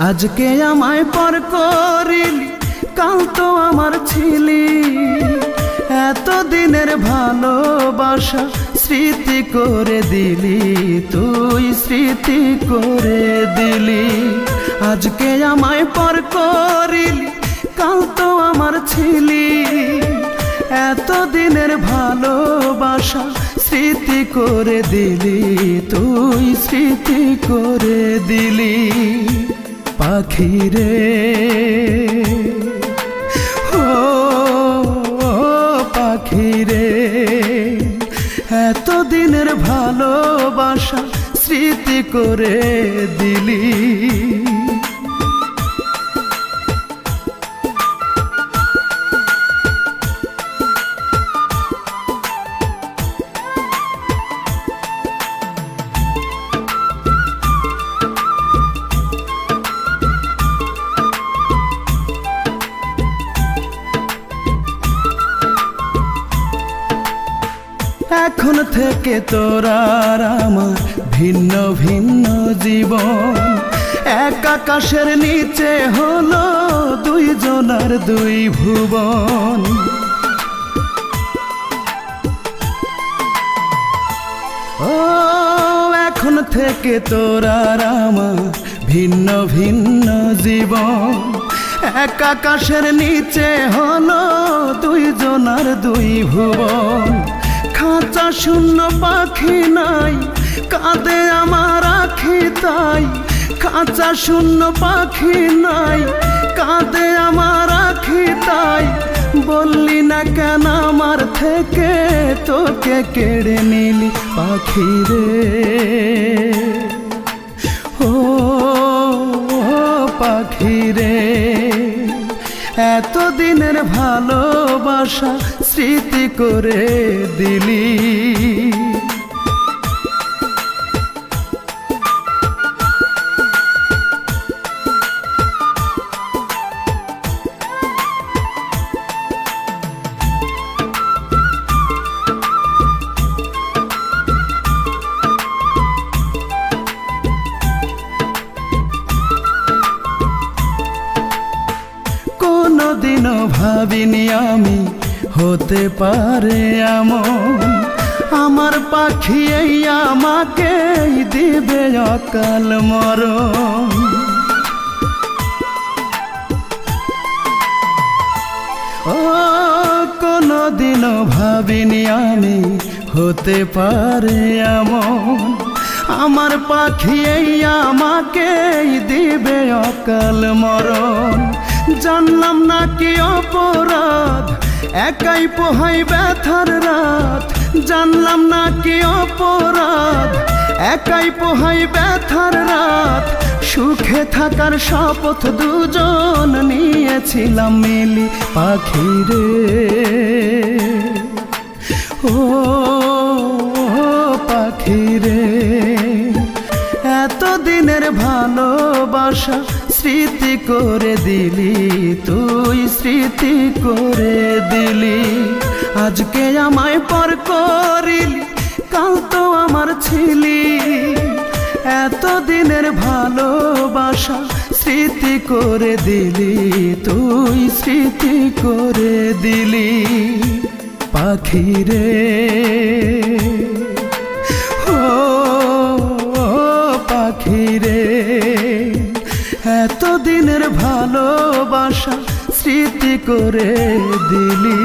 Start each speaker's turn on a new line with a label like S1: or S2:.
S1: আজকে আমায় পর করিলি, কাল তো আমার ছিলি। এত দিনের ভালোবাসা স্মৃতি করে দিলি, তুই স্মৃতি করে দিলি। আজকে আমায় পর করিলি, কাল তো আমার ছিলি। এত দিনের ভালোবাসা স্মৃতি করে দিলি, তুই স্মৃতি করে দিলি। পাখি রে ও পাখি রে, এত দিনের ভালোবাসা স্মৃতি করে দিলি। এখন থেকে তোর আর আমার ভিন্ন ভিন্ন জীবন। এক আকাশের নিচে হলো দুইজনার দুই ভুবন। ও এখন থেকে তোর আর আমার ভিন্ন ভিন্ন জীবন। এক আকাশের নিচে হলো দুইজনার দুই ভুবন। খাঁচা শূন্য পাখি নাই, কাঁদে আমার আখি তাই। খাঁচা শূন্য পাখি নাই, কাঁদে আমার আখি তাই। বললি না কেন আমার থেকে তোকে কেড়ে নিলি পাখি রে ও পাখি রে। এত দিনের ভালোবাসা স্মৃতি করে দিলি। কোনদিনও ভাবিনি আমি হতে পারে এমন। আমার পাখি এই আমাকে দিবে অকাল মরণ। ও কোনদিনও ভাবিনি আমি হতে পারে এমন। আমার পাখি এই আমাকে দিবে অকাল মরণ। জানলাম না কি অপরাধ, একাই পোহাই ব্যথার রাত। জানলাম না কি অপরাধ, একাই পোহাই ব্যথার রাত। সুখে থাকার শপথ দুজন নিয়েছিলাম মিলি পাখি রে ও পাখি রে। এত দিনের ভালোবাসা স্মৃতি করে দিলি, তুই স্মৃতি করে দিলি। আজকে আমায় পর করিলি, কাল তো আমার ছিলি। এত দিনের ভালোবাসা স্মৃতি করে দিলি, তুই স্মৃতি করে দিলি পাখি রে ও পাখি রে। এত দিনের ভালোবাসা স্মৃতি করে দিলি।